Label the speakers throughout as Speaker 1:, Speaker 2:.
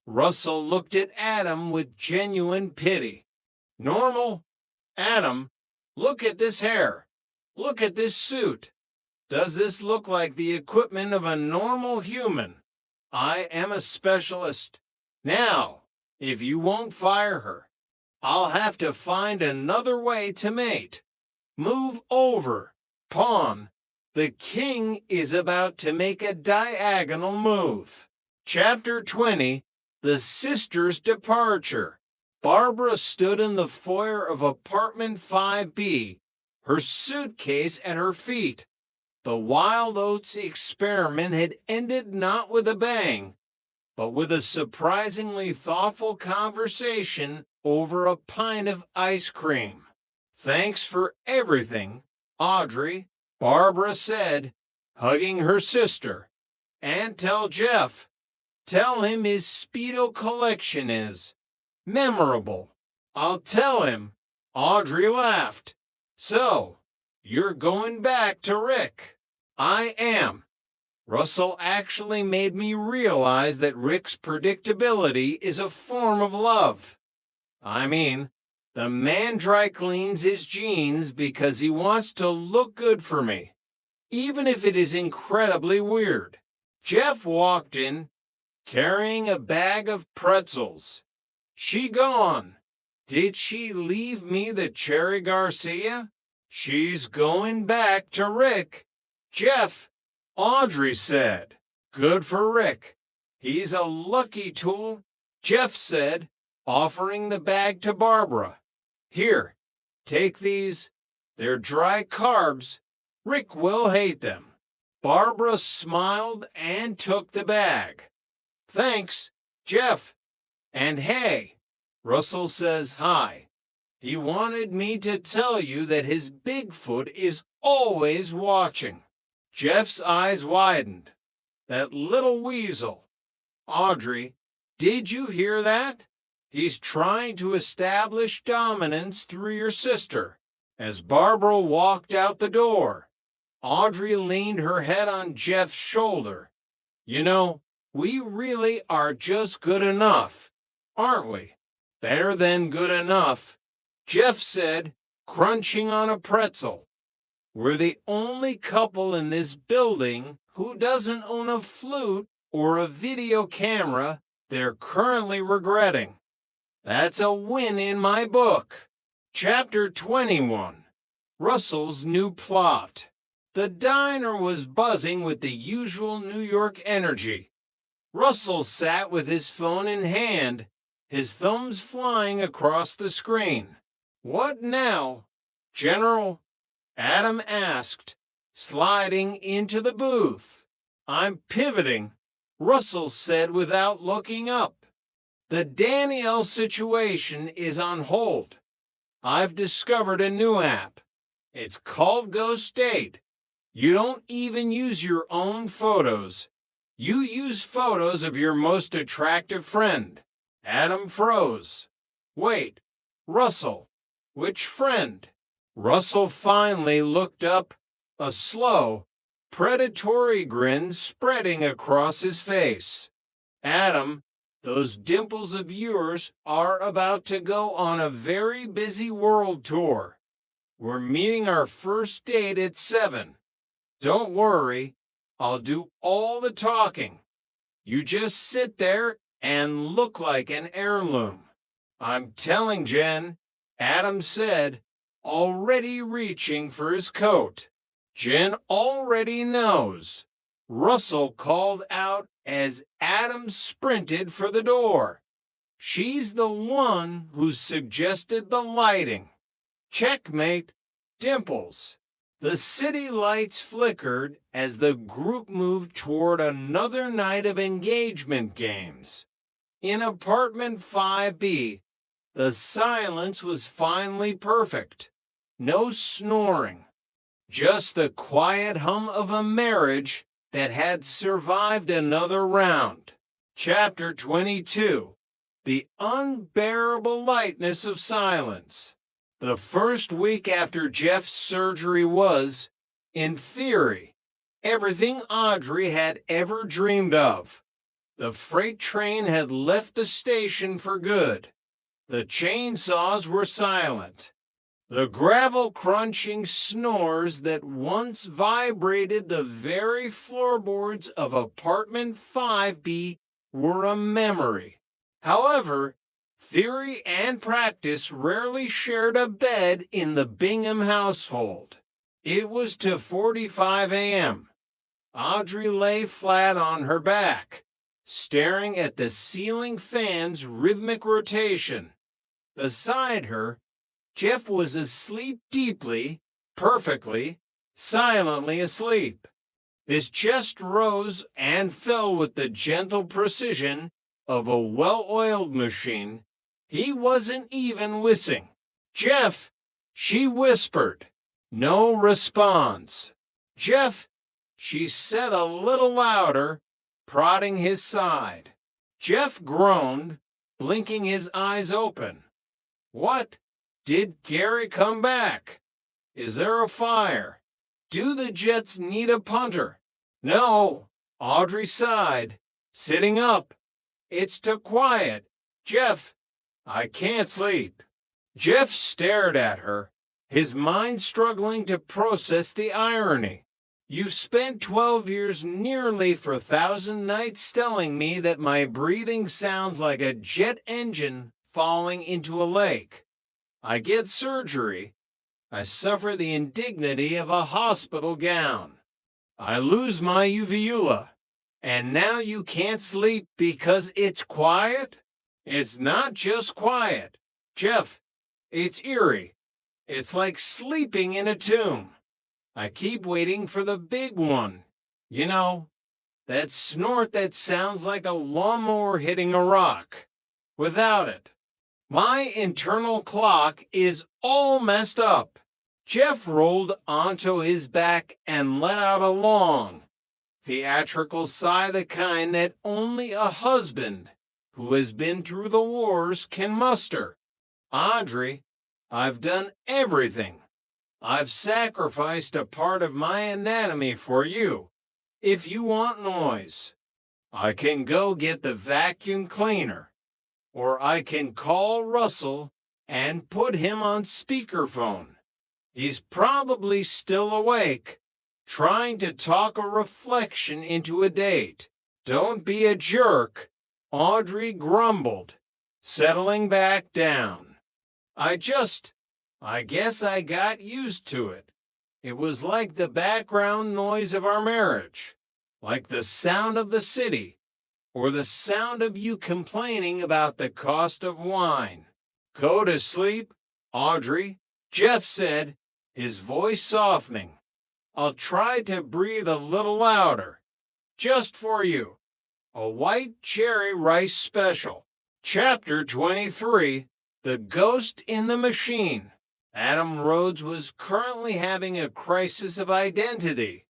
Speaker 1: Russell looked at Adam with genuine pity. Normal? Adam, look at this hair. Look at this suit. Does this look like the equipment of a normal human? I am a specialist. Now, if you won't fire her, I'll have to find another way to mate. Move over, pawn. The king is about to make a diagonal move. Chapter 20, The Sisters' Departure. Barbara stood in the foyer of apartment 5B, her suitcase at her feet. The Wild Oats experiment had ended not with a bang, but with a surprisingly thoughtful conversation over a pint of ice cream. Thanks for everything, Audrey, Barbara said, hugging her sister. And tell Jeff. Tell him his Speedo collection is memorable. I'll tell him. Audrey laughed. So, you're going back to Rick. I am. Russell actually made me realize that Rick's predictability is a form of love. I mean, the man dry cleans his jeans because he wants to look good for me, even if it is incredibly weird. Jeff walked in, carrying a bag of pretzels. She gone. Did she leave me the Cherry Garcia? She's going back to Rick. Jeff, Audrey said. Good for Rick. He's a lucky tool, Jeff said, offering the bag to Barbara. Here, take these. They're dry carbs. Rick will hate them. Barbara smiled and took the bag. Thanks, Jeff. And hey, Russell says hi. He wanted me to tell you that his Bigfoot is always watching. Jeff's eyes widened. That little weasel. Audrey, did you hear that? He's trying to establish dominance through your sister. As Barbara walked out the door, Audrey leaned her head on Jeff's shoulder. You know, we really are just good enough, aren't we? Better than good enough, Jeff said, crunching on a pretzel. We're the only couple in this building who doesn't own a flute or a video camera they're currently regretting. That's a win in my book. Chapter 21. Russell's New Plot. The diner was buzzing with the usual New York energy. Russell sat with his phone in hand, his thumbs flying across the screen. What now, General? Adam asked, sliding into the booth. I'm pivoting, Russell said without looking up. The Danielle situation is on hold. I've discovered a new app. It's called Ghost Date. You don't even use your own photos. You use photos of your most attractive friend. Adam froze. Wait, Russell, which friend? Russell finally looked up, a slow, predatory grin spreading across his face. Adam, those dimples of yours are about to go on a very busy world tour. We're meeting our first date at 7. Don't worry, I'll do all the talking. You just sit there and look like an heirloom. I'm telling Jen, Adam said, already reaching for his coat. Jen already knows. Russell called out as Adam sprinted for the door. She's the one who suggested the lighting. Checkmate, Dimples. The city lights flickered as the group moved toward another night of engagement games. In apartment 5B, the silence was finally perfect. No snoring, just the quiet hum of a marriage that had survived another round. Chapter 22. The Unbearable Lightness of Silence. The first week after Jeff's surgery was, in theory, everything Audrey had ever dreamed of. The freight train had left the station for good. The chainsaws were silent. The gravel-crunching snores that once vibrated the very floorboards of apartment 5B were a memory. However, theory and practice rarely shared a bed in the Bingham household. It was 2:45 a.m. Audrey lay flat on her back, staring at the ceiling fan's rhythmic rotation. Beside her, Jeff was asleep deeply, perfectly, silently asleep. His chest rose and fell with the gentle precision of a well-oiled machine. He wasn't even whistling. "Jeff," she whispered. No response. "Jeff," she said a little louder, prodding his side. Jeff groaned, blinking his eyes open. "What? Did Gary come back? Is there a fire? Do the Jets need a punter?" "No," Audrey sighed, sitting up. "It's too quiet. Jeff, I can't sleep." Jeff stared at her, his mind struggling to process the irony. "You've spent 12 years, nearly 4,000 nights, telling me that my breathing sounds like a jet engine falling into a lake. I get surgery. I suffer the indignity of a hospital gown. I lose my uvula. And now you can't sleep because it's quiet? It's not just quiet, Jeff. It's eerie. It's like sleeping in a tomb. I keep waiting for the big one. You know, that snort that sounds like a lawnmower hitting a rock. Without it, my internal clock is all messed up." Jeff rolled onto his back and let out a long, theatrical sigh, the kind that only a husband who has been through the wars can muster. "Audrey, I've done everything. I've sacrificed a part of my anatomy for you. If you want noise, I can go get the vacuum cleaner, or I can call Russell and put him on speakerphone. He's probably still awake, trying to talk a reflection into a date." "Don't be a jerk," Audrey grumbled, settling back down. I guess I got used to it. It was like the background noise of our marriage, like the sound of the city, or the sound of you complaining about the cost of wine." "Go to sleep, Audrey," Jeff said, his voice softening. "I'll try to breathe a little louder. Just for you. A white cherry rice special." Chapter 23, The Ghost in the Machine. Adam Rhodes was currently having a crisis of identity,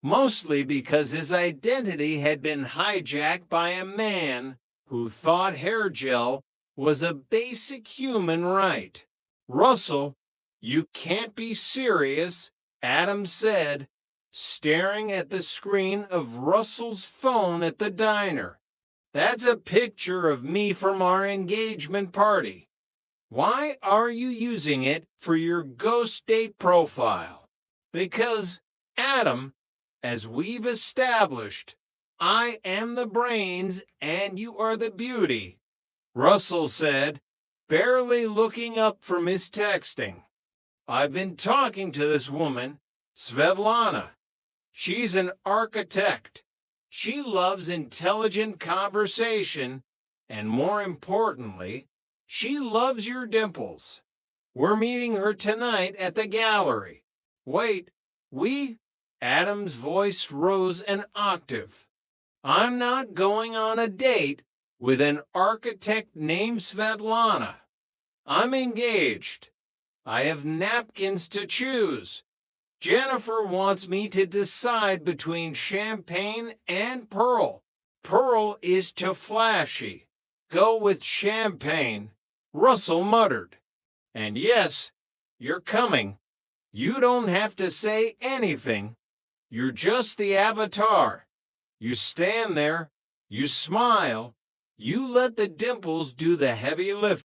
Speaker 1: mostly because his identity had been hijacked by a man who thought hair gel was a basic human right. "Russell, you can't be serious," Adam said, staring at the screen of Russell's phone at the diner. "That's a picture of me from our engagement party. Why are you using it for your ghost date profile?" "Because, Adam, as we've established, I am the brains and you are the beauty," Russell said, barely looking up from his texting. "I've been talking to this woman, Svetlana. She's an architect. She loves intelligent conversation, and more importantly, she loves your dimples. We're meeting her tonight at the gallery." "Wait, Adam's voice rose an octave. "I'm not going on a date with an architect named Svetlana. I'm engaged. I have napkins to choose. Jennifer wants me to decide between champagne and pearl. Pearl is too flashy. Go with champagne," Russell muttered. "And yes, you're coming. You don't have to say anything. You're just the avatar. You stand there, You smile. You let the dimples do the heavy lifting.